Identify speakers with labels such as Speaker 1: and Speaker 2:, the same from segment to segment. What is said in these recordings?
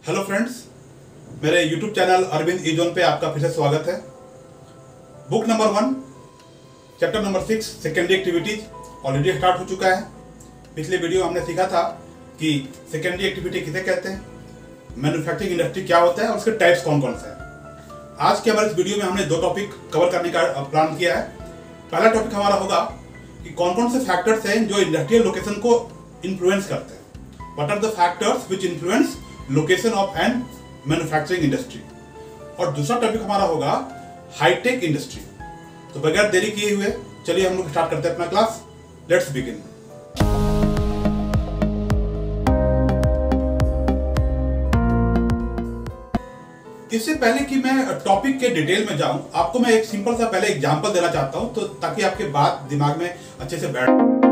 Speaker 1: Hello friends, मेरे YouTube channel Arvind ईजोन पे आपका फिर से स्वागत है। Book number 1 chapter number 6 secondary activities already start हो चुका है। पिछले वीडियो हमने सीखा था कि सेकेंडरी एक्टिविटी किसे कहते हैं, मैन्युफैक्चरिंग इंडस्ट्री क्या होता है और उसके टाइप्स कौन कौन से हैं। आज के हमारे इस वीडियो में हमने 2 टॉपिक कवर करने का प्लान किया है। पहला टॉपिक हमारा होगा कि कौन कौन से फैक्टर्स हैं जो इंडस्ट्रियल लोकेशन को इन्फ्लुएंस करते हैं। What are the factors which influence location of an manufacturing industry. और दूसरा टॉपिक हमारा होगा हाईटेक इंडस्ट्री। तो बगैर देरी किए हुए चलिए हम लोग स्टार्ट करते हैं अपना क्लास। Let's begin. इससे पहले कि मैं टॉपिक के डिटेल में जाऊं, आपको मैं एक सिंपल सा पहले एग्जांपल देना चाहता हूं, तो ताकि आपके बात दिमाग में अच्छे से बैठ।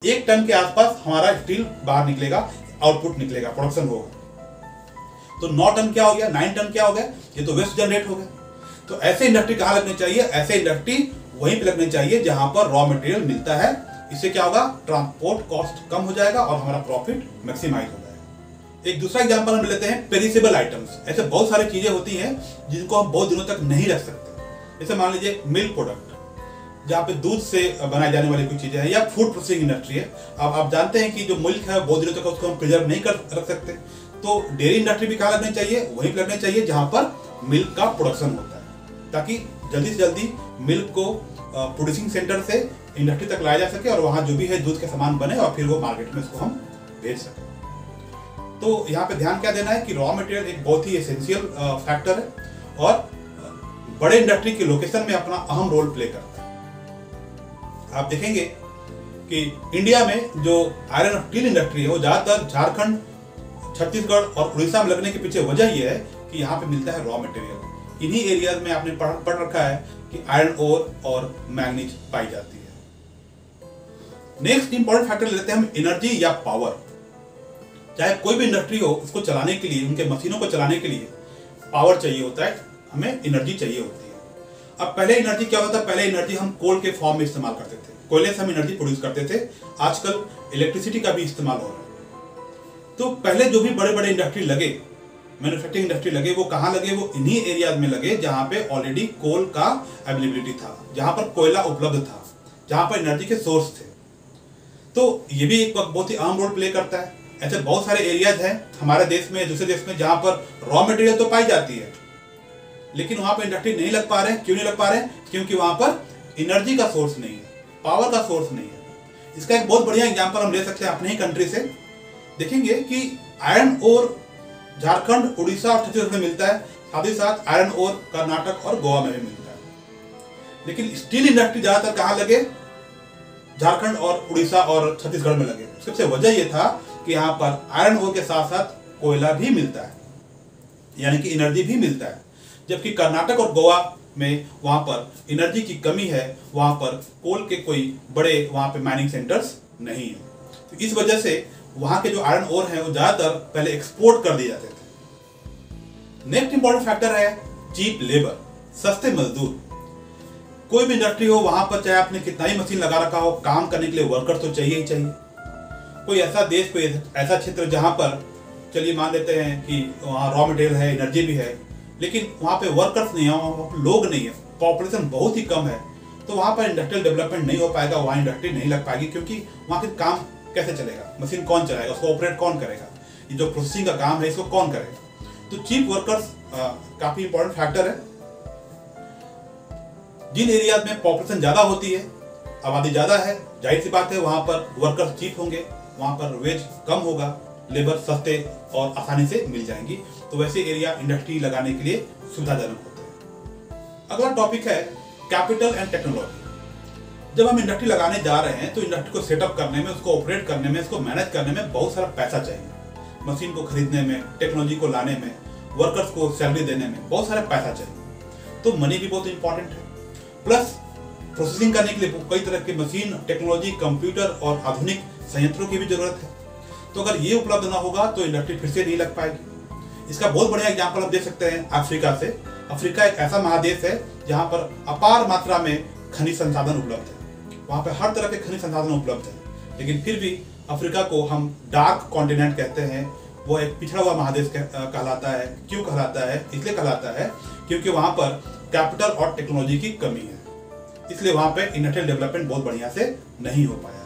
Speaker 1: 1 टन के आसपास हमारा स्टील बाहर निकलेगा, आउटपुट निकलेगा, प्रोडक्शन होगा। तो 9 टन क्या हो गया, 9 टन क्या हो गया, ये तो वेस्ट जनरेट हो गया। तो ऐसे इंडस्ट्री कहाँ लगनी चाहिए, ऐसे इंडस्ट्री वहीं पे लगनी चाहिए जहां पर रॉ मटेरियल मिलता है। इससे क्या होगा, ट्रांसपोर्ट कॉस्ट कम हो जाएगा और हमारा प्रॉफिट मैक्सिमाइज हो जाएगा। एक दूसरा एग्जांपल हम लेते हैं पेरिसेबल आइटम्स। ऐसे बहुत सारी चीजें होती हैं जिनको हम बहुत दिनों तक नहीं रख सकते। जैसे मान लीजिए मिल्क प्रोडक्ट, जहाँ पे दूध से बनाई जाने वाली कुछ चीजें हैं, या फूड प्रोसेसिंग इंडस्ट्री है। अब आप जानते हैं कि जो मिल्क है बहुत दिनों तक उसको हम प्रिजर्व नहीं कर रख सकते। तो डेयरी इंडस्ट्री भी कहाँ लगनी चाहिए, वहीं पर लगनी चाहिए जहां पर मिल्क का प्रोडक्शन होता है, ताकि जल्दी से जल्दी मिल्क को प्रोड्यूसिंग सेंटर से इंडस्ट्री तक लाया जा सके और वहां जो भी है दूध के सामान बने और फिर वो मार्केट में इसको हम भेज सकें। तो यहाँ पे ध्यान क्या देना है कि रॉ मटेरियल एक बहुत ही एसेंशियल फैक्टर है और बड़े इंडस्ट्री की लोकेशन में अपना अहम रोल प्ले करता है। आप देखेंगे कि इंडिया में जो आयरन और स्टील इंडस्ट्री है वो ज्यादातर झारखंड, छत्तीसगढ़ और उड़ीसा में लगने के पीछे वजह यह है कि यहाँ पे मिलता है रॉ मटेरियल। इन्हीं एरियाज में आपने पढ़ रखा है कि आयरन ओर और मैग्नीज पाई जाती है। नेक्स्ट इंपॉर्टेंट फैक्टर लेते हैं हम एनर्जी या पावर। चाहे कोई भी इंडस्ट्री हो, उसको चलाने के लिए, उनके मशीनों को चलाने के लिए पावर चाहिए होता है, हमें एनर्जी चाहिए होती है। अब पहले एनर्जी क्या होता था, पहले एनर्जी हम कोल के फॉर्म में इस्तेमाल करते थे, कोयले से हम एनर्जी प्रोड्यूस करते थे। आजकल इलेक्ट्रिसिटी का भी इस्तेमाल हो रहा है। तो पहले जो भी बड़े बड़े इंडस्ट्री लगे, मैन्युफैक्चरिंग इंडस्ट्री लगे, वो कहाँ लगे, वो इन्हीं एरियाज में लगे जहां पे ऑलरेडी कोल का अवेलेबिलिटी था, जहां पर कोयला उपलब्ध था, जहां पर एनर्जी के सोर्स थे। तो ये भी एक बहुत ही अहम रोल प्ले करता है। ऐसे बहुत सारे एरियाज हैं हमारे देश में, दूसरे देश में, जहां पर रॉ मटेरियल तो पाई जाती है लेकिन वहां पर इंडस्ट्री नहीं लग पा रहे हैं। क्यों नहीं लग पा रहे हैं, क्योंकि वहां पर एनर्जी का सोर्स नहीं है, पावर का सोर्स नहीं है। इसका एक बहुत बढ़िया एग्जांपल हम ले सकते हैं अपने ही कंट्री से। देखेंगे कि आयरन ओर झारखंड, उड़ीसा और छत्तीसगढ़ में मिलता है, साथ ही साथ आयरन ओर कर्नाटक और गोवा में भी मिलता है। लेकिन स्टील इंडस्ट्री ज्यादातर कहाँ लगे, झारखंड और उड़ीसा और छत्तीसगढ़ में लगे। सबसे वजह यह था कि यहाँ पर आयरन ओर के साथ साथ कोयला भी मिलता है, यानी कि एनर्जी भी मिलता है। जबकि कर्नाटक और गोवा में वहां पर एनर्जी की कमी है, वहां पर कोल के कोई बड़े वहां पे माइनिंग सेंटर्स नहीं है। तो इस वजह से वहां के जो आयरन ओर हैं वो ज्यादातर पहले एक्सपोर्ट कर दिए जाते थे। नेक्स्ट इंपॉर्टेंट फैक्टर है चीप लेबर, सस्ते मजदूर। कोई भी इंडस्ट्री हो, वहां पर चाहे आपने कितना ही मशीन लगा रखा हो, काम करने के लिए वर्कर तो चाहिए ही चाहिए। कोई ऐसा देश, कोई ऐसा क्षेत्र जहां पर चलिए मान लेते हैं कि वहाँ रॉ मटेरियल है, एनर्जी भी है, लेकिन वहाँ पे वर्कर्स नहीं है, वहाँ पे लोग नहीं है, पॉपुलेशन बहुत ही कम है, तो वहाँ पर इंडस्ट्रियल डेवलपमेंट नहीं हो पाएगा, वहाँ इंडस्ट्री नहीं लग पाएगी। क्योंकि वहाँ के काम कैसे चलेगा, मशीन कौन चलाएगा, उसको ऑपरेट कौन करेगा, ये जो प्रोसेसिंग का काम है इसको कौन करेगा। तो चीप वर्कर्स काफी इंपॉर्टेंट फैक्टर है। जिन एरियाज में पॉपुलेशन ज्यादा होती है, आबादी ज्यादा है, जाहिर सी बात है वहां पर वर्कर्स चीप होंगे, वहां पर वेज कम होगा, लेबर सस्ते और आसानी से मिल जाएंगी। तो वैसे एरिया इंडस्ट्री लगाने के लिए सुविधाजनक होते हैं। अगला टॉपिक है कैपिटल एंड टेक्नोलॉजी। जब हम इंडस्ट्री लगाने जा रहे हैं तो इंडस्ट्री को सेटअप करने में, उसको ऑपरेट करने में, उसको मैनेज करने में बहुत सारा पैसा चाहिए। मशीन को खरीदने में, टेक्नोलॉजी को लाने में, वर्कर्स को सैलरी देने में बहुत सारा पैसा चाहिए। तो मनी भी बहुत इंपॉर्टेंट है। प्लस प्रोसेसिंग करने के लिए कई तरह की मशीन, टेक्नोलॉजी, कंप्यूटर और आधुनिक संयंत्रों की भी जरूरत है। तो अगर ये उपलब्ध ना होगा तो इंडस्ट्री फिर से नहीं लग पाएगी। इसका बहुत बढ़िया एग्जांपल हम दे सकते हैं अफ्रीका से। अफ्रीका एक ऐसा महादेश है जहां पर अपार मात्रा में खनिज संसाधन उपलब्ध है, वहां पर हर तरह के खनिज संसाधन उपलब्ध है, लेकिन फिर भी अफ्रीका को हम डार्क कॉन्टिनेंट कहते हैं। वो एक पिछड़ा हुआ महादेश कहलाता है। क्यों कहलाता है? इसलिए कहलाता है क्योंकि वहां पर कैपिटल और टेक्नोलॉजी की कमी है, इसलिए वहां पे इंडस्ट्रियल डेवलपमेंट बहुत बढ़िया से नहीं हो पाया है।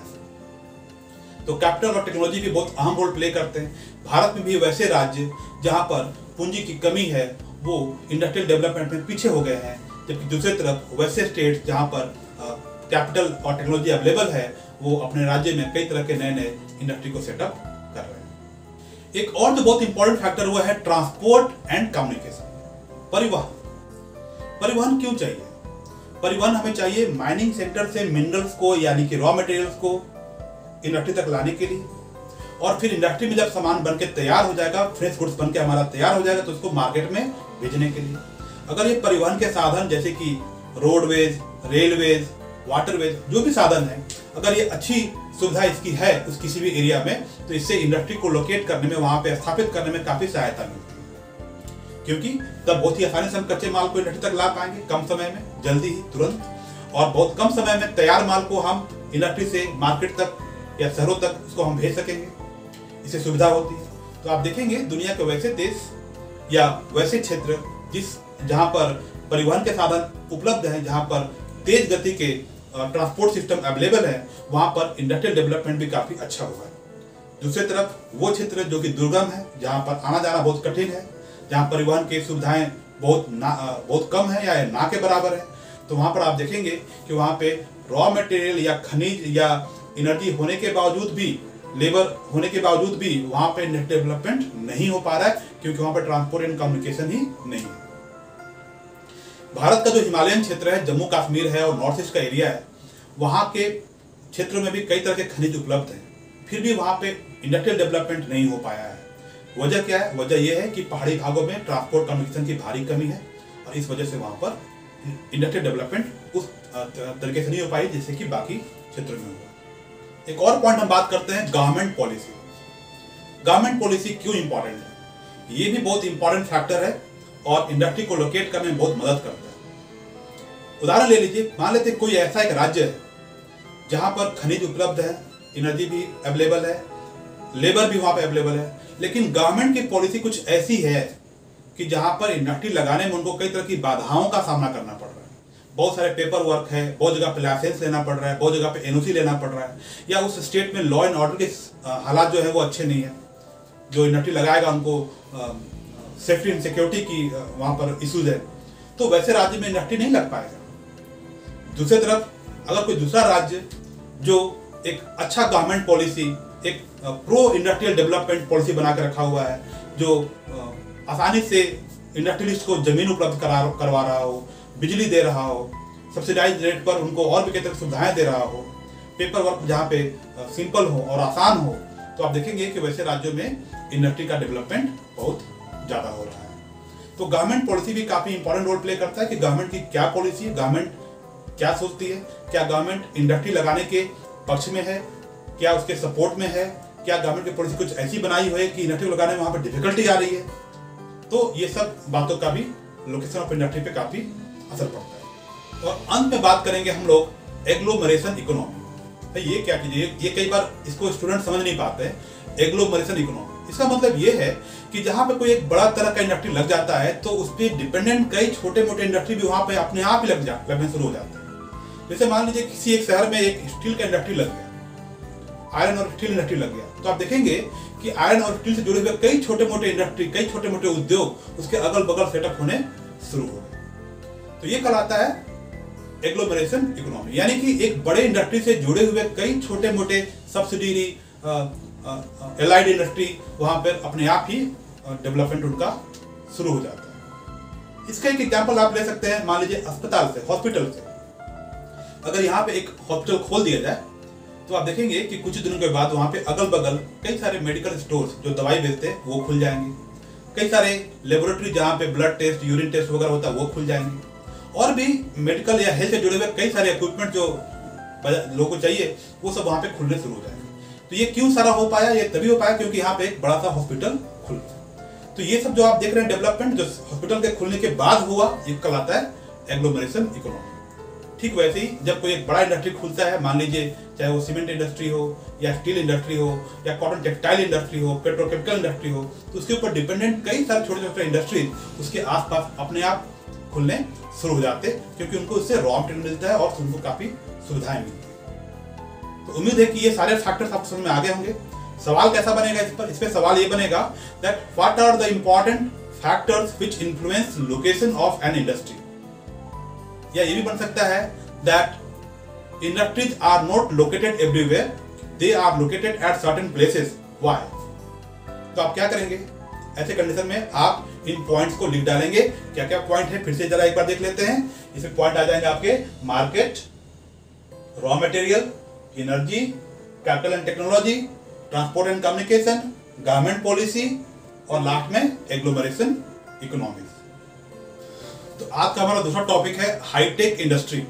Speaker 1: तो कैपिटल और टेक्नोलॉजी भी बहुत अहम रोल प्ले करते हैं। भारत में भी वैसे राज्य जहां पर पूंजी की कमी है वो इंडस्ट्रियल डेवलपमेंट में पीछे हो गए हैं, जबकि दूसरी तरफ वैसे स्टेट जहां पर कैपिटल और टेक्नोलॉजी अवेलेबल है वो अपने राज्य में कई तरह के नए नए इंडस्ट्री को सेटअप कर रहे हैं। एक और जो बहुत इंपॉर्टेंट फैक्टर हुआ है ट्रांसपोर्ट एंड कम्युनिकेशन, परिवहन। परिवहन क्यों चाहिए? परिवहन हमें चाहिए माइनिंग सेंटर से मिनरल्स को, यानी कि रॉ मटेरियल्स को इंडस्ट्री तक लाने के लिए, और फिर इंडस्ट्री में जब सामान बनके तैयार हो जाएगा, फ्रेश गुड्स बनके हमारा तैयार हो जाएगा, तो उसको मार्केट में भेजने के लिए। अगर ये परिवहन के साधन जैसे कि रोडवेज, रेलवेज, वाटरवेज, जो भी साधन है, अगर ये अच्छी सुविधा इसकी है उस किसी भी एरिया में, तो इससे इंडस्ट्री को लोकेट करने में, वहां पे स्थापित करने में काफी सहायता मिलती है, क्योंकि तब बहुत ही आसानी से हम कच्चे माल को इंडस्ट्री तक ला पाएंगे, कम समय में, जल्दी ही, तुरंत, और बहुत कम समय में तैयार माल को हम इंडस्ट्री से मार्केट तक या शहरों तक उसको हम भेज सकेंगे, इससे सुविधा होती है। तो आप देखेंगे दुनिया के वैसे देश या वैसे क्षेत्र जहां पर परिवहन के साधन उपलब्ध हैं, जहां पर तेज गति के ट्रांसपोर्ट सिस्टम अवेलेबल है, वहां पर इंडस्ट्रियल डेवलपमेंट भी काफी अच्छा हुआ है। दूसरी तरफ वो क्षेत्र जो कि दुर्गम है, जहां पर आना जाना बहुत कठिन है, जहां परिवहन की सुविधाएं बहुत कम है या ना के बराबर है, तो वहां पर आप देखेंगे कि वहां पे रॉ मटेरियल या खनिज या एनर्जी होने के बावजूद भी, लेबर होने के बावजूद भी वहां पे नेट डेवलपमेंट नहीं हो पा रहा है, क्योंकि वहां पर ट्रांसपोर्ट एंड कम्युनिकेशन ही नहीं है। भारत का जो हिमालयन क्षेत्र है, जम्मू कश्मीर है और नॉर्थ ईस्ट का एरिया है, वहां के क्षेत्रों में भी कई तरह के खनिज उपलब्ध हैं, फिर भी वहां पे इंडस्ट्रियल डेवलपमेंट नहीं हो पाया है। वजह क्या है? वजह यह है कि पहाड़ी भागों में ट्रांसपोर्ट कम्युनिकेशन की भारी कमी है, और इस वजह से वहां पर इंडस्ट्रियल डेवलपमेंट उस तरीके से नहीं हो पाई जैसे कि बाकी क्षेत्रों में हुआ। एक और पॉइंट हम बात करते हैं गवर्नमेंट पॉलिसी। गवर्नमेंट पॉलिसी क्यों इंपॉर्टेंट है? ये भी बहुत इंपॉर्टेंट फैक्टर है और इंडस्ट्री को लोकेट करने में बहुत मदद करता है। उदाहरण ले लीजिए, मान लेते कोई ऐसा एक राज्य है जहां पर खनिज उपलब्ध है, एनर्जी भी अवेलेबल है, लेबर भी वहां पे अवेलेबल है, लेकिन गवर्नमेंट की पॉलिसी कुछ ऐसी है कि जहां पर इंडस्ट्री लगाने में उनको कई तरह की बाधाओं का सामना करना पड़ रहा है। बहुत सारे पेपर वर्क है, बहुत जगह पे लाइसेंस लेना पड़ रहा है, बहुत जगह पे एनओसी लेना पड़ रहा है, या उस स्टेट में लॉ एंड ऑर्डर के हालात जो है वो अच्छे नहीं है, जो इंडस्ट्री लगाएगा उनको सेफ्टी एंड सिक्योरिटी की वहां पर इश्यूज है, तो वैसे राज्य में इंडस्ट्री नहीं लग पाएगा। दूसरी तरफ अगर कोई दूसरा राज्य जो एक अच्छा गवर्नमेंट पॉलिसी, एक प्रो इंडस्ट्रियल डेवलपमेंट पॉलिसी बना के रखा हुआ है, जो आसानी से इंडस्ट्रियलिस्ट को जमीन उपलब्ध करवा रहा हो, बिजली दे रहा हो, सब्सिडाइज रेट पर उनको और भी कई तरह की सुविधाएं दे रहा हो, पेपर वर्क जहाँ पे सिंपल हो और आसान हो, तो आप देखेंगे कि वैसे राज्यों में इंडस्ट्री का डेवलपमेंट बहुत ज़्यादा हो रहा है। तो गवर्नमेंट पॉलिसी भी काफ़ी इंपॉर्टेंट रोल प्ले करता है कि गवर्नमेंट की क्या पॉलिसी है, गवर्नमेंट क्या सोचती है, क्या गवर्नमेंट इंडस्ट्री लगाने के पक्ष में है, क्या उसके सपोर्ट में है, क्या गवर्नमेंट की पॉलिसी कुछ ऐसी बनाई हुई है कि इंडस्ट्री लगाने में वहाँ पर डिफिकल्टी आ रही है। तो ये सब बातों का भी लोकेशन ऑफ इंडस्ट्री पे काफ़ी असर पड़ता है। और अंत में बात करेंगे हम लोग एग्लोमरेशन इकोनॉमी। तो ये क्या कीजिए, ये कई बार इसको स्टूडेंट समझ नहीं पाते हैं। एग्लोमरेशन इकोनॉमी, इसका मतलब ये है कि जहाँ पे कोई एक बड़ा तरह का इंडस्ट्री लग जाता है तो उस पर डिपेंडेंट कई छोटे मोटे इंडस्ट्री भी वहाँ पे अपने आप ही लगने शुरू हो जाते हैं। जैसे मान लीजिए किसी एक शहर में एक स्टील का इंडस्ट्री लग गया, आयरन और स्टील इंडस्ट्री लग गया, तो आप देखेंगे कि आयरन और स्टील से जुड़े हुए कई छोटे मोटे इंडस्ट्री, कई छोटे मोटे उद्योग उसके अगल बगल सेटअप होने शुरू हो गए। तो ये कहलाता है एग्लोमरेशन इकोनॉमी, यानी कि एक बड़े इंडस्ट्री से जुड़े हुए कई छोटे मोटे सब्सिडरी एलाइड इंडस्ट्री वहां पर अपने आप ही डेवलपमेंट उनका शुरू हो जाता है। इसका एक एग्जांपल आप ले सकते हैं, मान लीजिए अस्पताल से, हॉस्पिटल से। अगर यहाँ पे एक हॉस्पिटल खोल दिया जाए तो आप देखेंगे कि कुछ दिनों के बाद वहां पे अगल बगल कई सारे मेडिकल स्टोर्स जो दवाई बेचते हैं वो खुल जाएंगे, कई सारे लेबोरेटरी जहाँ पे ब्लड टेस्ट, यूरिन टेस्ट वगैरह होता है वो खुल जाएंगे, और भी मेडिकल या हेल्थ से जुड़े हुए कई सारे इक्विपमेंट जो लोगों को चाहिए वो सब वहाँ पे खुलने शुरू हो जाएंगे। तो ये क्यों सारा हो पाया? ये तभी हो पाया क्योंकि यहाँ पे एक बड़ा सा हॉस्पिटल खुल गया। तो ये सब जो आप देख रहे हैं डेवलपमेंट जो हॉस्पिटल के खुलने के बाद हुआ, ये कहलाता है एग्लोमरेशन इकोनॉमी। ठीक वैसे ही जब कोई एक बड़ा इंडस्ट्री खुलता है, मान लीजिए चाहे वो सीमेंट इंडस्ट्री हो या स्टील इंडस्ट्री हो या कॉटन टेक्सटाइल इंडस्ट्री हो, पेट्रोकेमिकल इंडस्ट्री हो, तो उसके ऊपर डिपेंडेंट कई सारे छोटे छोटे इंडस्ट्रीज उसके आसपास अपने आप खुलने शुरू हो जाते हैं, क्योंकि उनको उससे रॉ मटेरियल मिलता है और उनको काफी सुविधाएं मिलती है। तो उम्मीद है कि ये सारे फैक्टर्स आपको समझ में आ गए होंगे। सवाल कैसा बनेगा इस पे सवाल ये बनेगा that what are the important factors which influence location of an industry, या ये भी बन सकता है that industries are not located everywhere, they are located at certain places, why. तो आप क्या करेंगे ऐसे कंडीशन में? आप इन पॉइंट्स को लिख डालेंगे। क्या क्या पॉइंट है फिर से जरा एक बार देख लेते हैं। इसमें पॉइंट आ जाएंगे आपके market, raw material, energy, capital and technology, transport and communication, government policy और लास्ट में एग्लोमरेशन इकोनॉमिक्स। तो आज का हमारा दूसरा टॉपिक है हाईटेक इंडस्ट्री।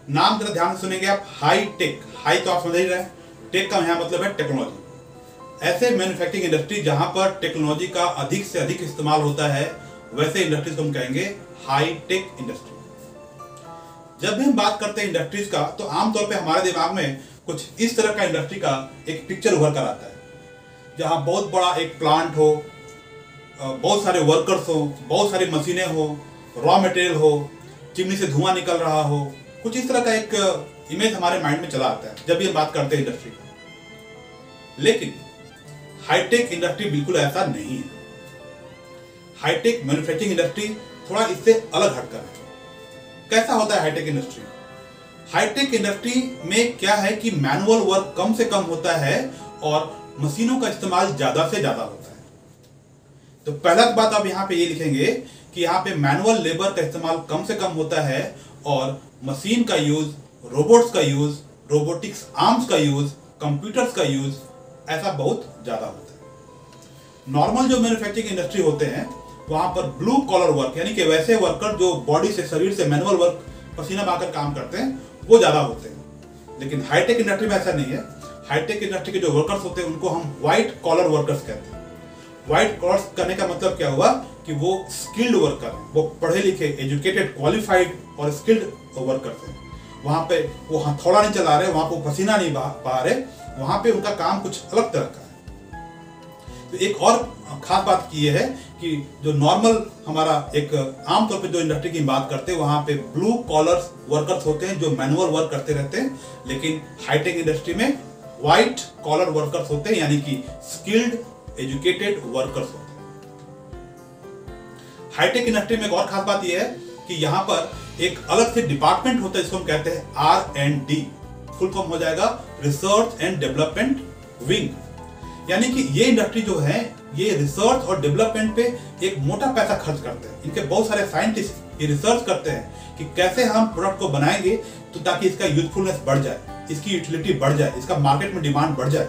Speaker 1: नाम जरा ध्यान से सुनेंगे आप, हाई टेक। हाई तो आप समझ ही रहे हैं, टेक का यहाँ मतलब है टेक्नोलॉजी। ऐसे मैन्युफैक्चरिंग इंडस्ट्री जहां पर टेक्नोलॉजी का अधिक से अधिक इस्तेमाल होता है, वैसे इंडस्ट्रीज को हम कहेंगे हाई टेक इंडस्ट्री। जब भी हम बात करते हैं इंडस्ट्रीज का, तो आमतौर पे हमारे दिमाग में कुछ इस तरह का इंडस्ट्री का एक पिक्चर उभर कर आता है, जहां बहुत बड़ा एक प्लांट हो, बहुत सारे वर्कर्स हो, बहुत सारी मशीनें हो, रॉ मटेरियल हो, चिमनी से धुआं निकल रहा हो। कुछ इस तरह का एक इमेज हमारे माइंड में चला आता है जब भी हम बात करते हैं इंडस्ट्री का। लेकिन हाईटेक इंडस्ट्री बिल्कुल ऐसा नहीं है। हाईटेक मैन्युफैक्चरिंग इंडस्ट्री थोड़ा इससे अलग हटकर है। कैसा होता है हाईटेक इंडस्ट्री? हाईटेक इंडस्ट्री में क्या है कि मैनुअल वर्क कम से कम होता है और मशीनों का इस्तेमाल ज्यादा से ज्यादा होता है। तो पहला बात आप यहाँ पे ये लिखेंगे कि यहाँ पे मैनुअल लेबर का इस्तेमाल कम से कम होता है और मशीन का यूज, रोबोट्स का यूज, रोबोटिक्स आर्म्स का यूज, कंप्यूटर्स का यूज ऐसा बहुत ज्यादा होता है। नॉर्मल जो मैन्युफैक्चरिंग इंडस्ट्री होते हैं वहां पर ब्लू कॉलर वर्क, यानी कि वैसे वर्कर जो बॉडी से, शरीर से मैनुअल वर्क पसीना बहाकर काम करते हैं, वो ज्यादा होते हैं। लेकिन हाईटेक इंडस्ट्री में ऐसा नहीं है। हाईटेक इंडस्ट्री के जो वर्कर्स होते हैं उनको हम व्हाइट कॉलर वर्कर्स कहते हैं। व्हाइट कॉलर करने का मतलब क्या हुआ कि वो स्किल्ड वर्कर हैं, वो पढ़े लिखे, एजुकेटेड, क्वालिफाइड और स्किल्ड वर्कर्स हैं। वहां पे वो हथौड़ा नहीं चला रहे, वहां पे पसीना नहीं बहा रहे, वहां पे उनका काम कुछ अलग तरह का है। तो एक और खास बात की है कि जो नॉर्मल हमारा एक आमतौर पे जो इंडस्ट्री की बात करते हैं वहां पे ब्लू कॉलर वर्कर्स होते हैं जो मैनुअल वर्क करते रहते हैं। लेकिन हाईटेक इंडस्ट्री में व्हाइट कॉलर वर्कर्स होते हैं, यानी कि स्किल्ड, एजुकेटेड वर्कर्स होते हैं। हाईटेक इंडस्ट्री में एक और खास बात यह है कि यहाँ पर एक अलग से डिपार्टमेंट होता है जिसको हम कहते हैं R&D। फुल फॉर्म हो जाएगा रिसर्च एंड डेवलपमेंट विंग। यानी कि ये इंडस्ट्री जो है ये रिसर्च और डेवलपमेंट पे एक मोटा पैसा खर्च करते हैं। इनके बहुत सारे साइंटिस्ट ये रिसर्च करते हैं कि कैसे हम प्रोडक्ट को बनाएंगे तो ताकि इसका यूजफुलनेस बढ़ जाए, इसकी यूटिलिटी बढ़ जाए, इसका मार्केट में डिमांड बढ़ जाए।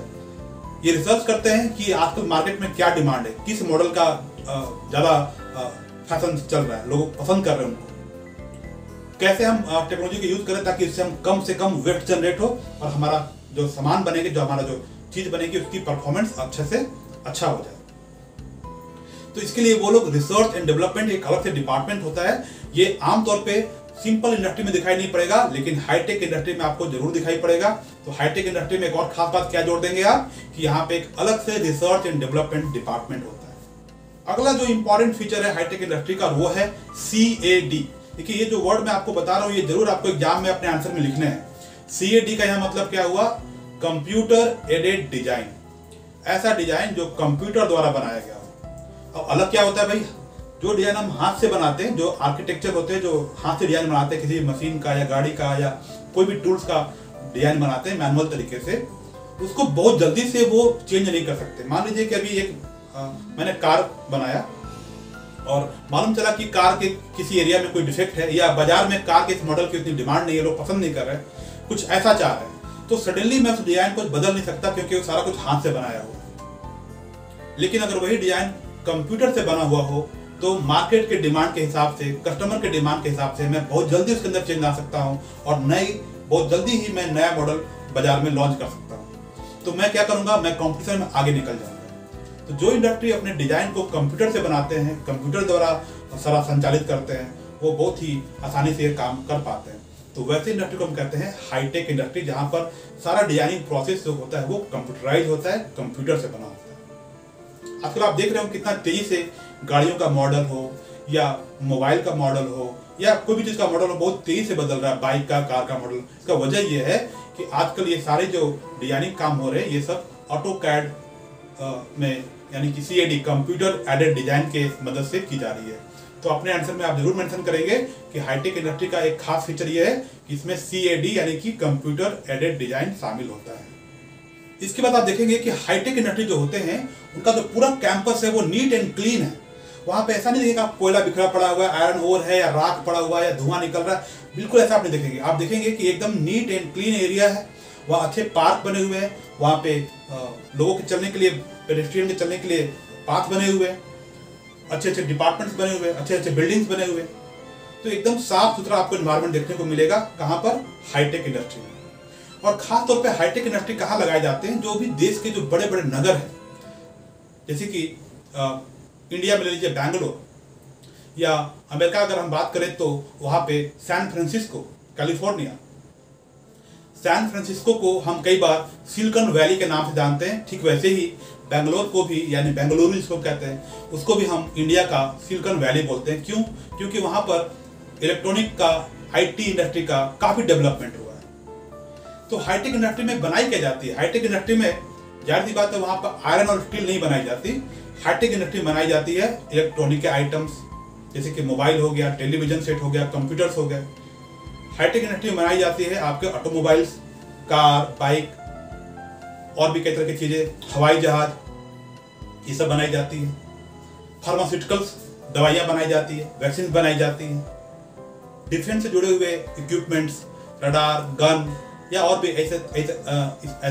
Speaker 1: ये रिसर्च करते हैं कि आजकल मार्केट में क्या डिमांड है, किस मॉडल का ज्यादा फैशन चल रहा है, लोग पसंद कर रहे हैं उनको, कैसे हम टेक्नोलॉजी का यूज करें ताकि इससे हम कम से कम वेस्ट जनरेट हो और हमारा जो सामान बनेगी, जो हमारा जो चीज बनेगी उसकी परफॉर्मेंस अच्छे से अच्छा हो जाए। तो इसके लिए वो लोग रिसर्च एंड डेवलपमेंट एक अलग से डिपार्टमेंट होता है। ये आमतौर पे सिंपल इंडस्ट्री में दिखाई नहीं पड़ेगा, लेकिन हाईटेक इंडस्ट्री में आपको जरूर दिखाई पड़ेगा। तो हाईटेक इंडस्ट्री में एक और खास बात क्या जोड़ देंगे आप कि यहाँ पे एक अलग से रिसर्च एंड डेवलपमेंट डिपार्टमेंट होता है। अगला जो इंपॉर्टेंट फीचर है हाईटेक इंडस्ट्री का वो है CAD। देखिए ये जो वर्ड मैं आपको बता रहा हूँ ये जरूर आपको एग्जाम में अपने आंसर में लिखने हैं। CAD का यहाँ मतलब क्या हुआ? Computer aided design. ऐसा डिजाइन जो कंप्यूटर द्वारा बनाया गया हो। अब अलग क्या होता है भाई? जो डिजाइन हम हाथ से बनाते हैं, जो आर्किटेक्चर होते हैं, जो हाथ से डिजाइन बनाते हैं, किसी मशीन का या गाड़ी का या कोई भी टूल्स का डिजाइन बनाते हैं मैनुअल तरीके से, उसको बहुत जल्दी से वो चेंज नहीं कर सकते। मान लीजिए कि अभी मैंने कार बनाया और मालूम चला कि कार के किसी एरिया में कोई डिफेक्ट है या बाजार में कार के इस मॉडल की उतनी डिमांड नहीं है, लोग पसंद नहीं कर रहे, कुछ ऐसा चाह रहे हैं, तो सडनली मैं उस डिजाइन को बदल नहीं सकता क्योंकि वो सारा कुछ हाथ से बनाया हुआ है। लेकिन अगर वही डिजाइन कंप्यूटर से बना हुआ हो तो मार्केट के डिमांड के हिसाब से, कस्टमर के डिमांड के हिसाब से मैं बहुत जल्दी उसके अंदर चेंज ला सकता हूँ और बहुत जल्दी ही मैं नया मॉडल बाजार में लॉन्च कर सकता हूँ। तो मैं क्या करूंगा? मैं कंपटीशन में आगे निकल जाऊंगा। तो जो इंडस्ट्री अपने डिजाइन को कंप्यूटर से बनाते हैं, कंप्यूटर द्वारा सारा संचालित करते हैं, वो बहुत ही आसानी से ये काम कर पाते हैं। तो वैसे इंडस्ट्री को हम कहते हैं हाईटेक इंडस्ट्री, जहां पर सारा डिजाइनिंग प्रोसेस जो होता है वो कंप्यूटराइज होता है, कंप्यूटर से बना होता है। आजकल आप देख रहे हो कितना तेजी से गाड़ियों का मॉडल हो या मोबाइल का मॉडल हो या कोई भी चीज का मॉडल हो, बहुत तेजी से बदल रहा है, बाइक का, कार का मॉडल। इसका वजह यह है कि आजकल ये सारे जो डिजाइनिंग काम हो रहे हैं ये सब ऑटोकैड में, यानी कि CAD, कंप्यूटर एडेड डिजाइन के मदद से की जा रही है। तो अपने आंसर में आप जरूर मेंशन करेंगे कि हाईटेक इंडस्ट्री का एक खास फीचर ये है कि इसमें CAD यानी कि कंप्यूटर एडेड डिजाइन शामिल होता है। इसके बाद आप देखेंगे कि हाईटेक इंडस्ट्री जो होते हैं उनका जो पूरा कैंपस है वो नीट एंड क्लीन है। वहां पे ऐसा नहीं देखेगा कोयला बिखरा पड़ा हुआ है, आयरन ओर है या राख पड़ा हुआ है या धुआं निकल रहा है, बिल्कुल ऐसा आप नहीं देखेंगे। आप देखेंगे कि एकदम नीट एंड क्लीन एरिया है। वहाँ अच्छे पार्क बने हुए हैं, वहाँ पे लोगों के चलने के लिए, पेडेस्ट्रियन के चलने के लिए पाथ बने हुए हैं, अच्छे अच्छे डिपार्टमेंट्स बने हुए हैं, अच्छे अच्छे बिल्डिंग्स बने हुए हैं। तो एकदम साफ सुथरा आपको एनवायरनमेंट देखने को मिलेगा। कहाँ पर? हाईटेक इंडस्ट्री में। और खास तौर पे हाईटेक इंडस्ट्री कहाँ लगाए जाते हैं? जो भी देश के जो बड़े बड़े नगर हैं, जैसे कि इंडिया में ले लीजिए बैंगलोर, या अमेरिका अगर हम बात करें तो वहाँ पे San Francisco, California. San Francisco को हम कई बार सिलिकॉन वैली के नाम से जानते हैं, ठीक वैसे ही बेंगलोर को भी, यानी बेंगलुरु जिसको कहते हैं, उसको भी हम इंडिया का सिलिकॉन वैली बोलते हैं। क्यों? क्योंकि वहाँ पर इलेक्ट्रॉनिक का, IT इंडस्ट्री का काफ़ी डेवलपमेंट हुआ है। तो हाईटेक इंडस्ट्री में बनाई क्या जाती है? हाईटेक इंडस्ट्री में जाहिर सी बात है वहाँ पर आयरन और स्टील नहीं बनाई जाती। हाईटेक इंडस्ट्री में बनाई जाती है इलेक्ट्रॉनिक के आइटम्स, जैसे कि मोबाइल हो गया, टेलीविजन सेट हो गया, कंप्यूटर्स हो गए। हाईटेक इंडस्ट्री में बनाई जाती है आपके ऑटोमोबाइल्स, कार, बाइक और भी कई तरह की चीज़ें, हवाई जहाज, ये सब बनाई जाती है। फार्मास्यूटिकल्स, दवाइयाँ बनाई जाती है, वैक्सीन बनाई जाती हैं। डिफेंस से जुड़े हुए इक्विपमेंट्स, रडार, गन या और भी ऐसे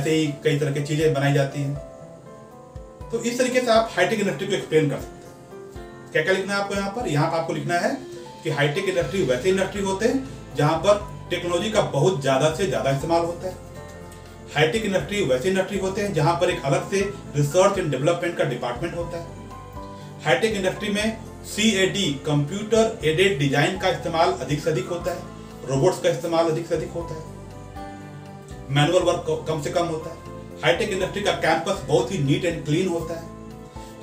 Speaker 1: ही कई तरह की चीज़ें बनाई जाती हैं। तो इस तरीके से आप हाईटेक इंडस्ट्री को एक्सप्लेन कर सकते हैं। क्या क्या लिखना है आपको यहाँ पर? यहाँ पर आपको लिखना है कि हाईटेक इंडस्ट्री वैसे इंडस्ट्री होते हैं जहाँ पर टेक्नोलॉजी का बहुत ज़्यादा से ज़्यादा इस्तेमाल होता है। हाईटेक इंडस्ट्री वैसे इंडस्ट्री होते हैं जहाँ पर एक अलग से रिसर्च एंड डेवलपमेंट का डिपार्टमेंट होता है। हाईटेक इंडस्ट्री में CAD, कंप्यूटर एडेड डिजाइन का इस्तेमाल अधिक से अधिक होता है। रोबोट्स का इस्तेमाल अधिक से अधिक होता है। मैनुअल वर्क कम से कम होता है। हाईटेक इंडस्ट्री का कैंपस बहुत ही नीट एंड क्लीन होता है।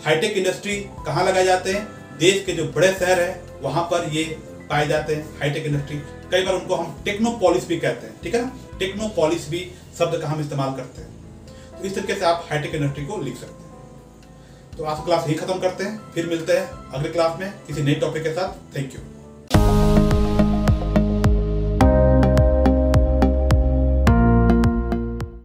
Speaker 1: हाईटेक इंडस्ट्री कहाँ लगाए जाते हैं? देश के जो बड़े शहर हैं वहाँ पर ये पाए जाते हैं हाईटेक इंडस्ट्री। कई बार उनको हम टेक्नोपॉलिस भी कहते हैं, ठीक है ना? टेक्नोपॉलिस भी शब्द का हम इस्तेमाल करते हैं। तो इस तरीके से आप हाईटेक इंडस्ट्री को लिख सकते हैं। तो आज क्लास यही खत्म करते हैं, फिर मिलते हैं अगले क्लास में किसी नए टॉपिक के साथ। Thank you.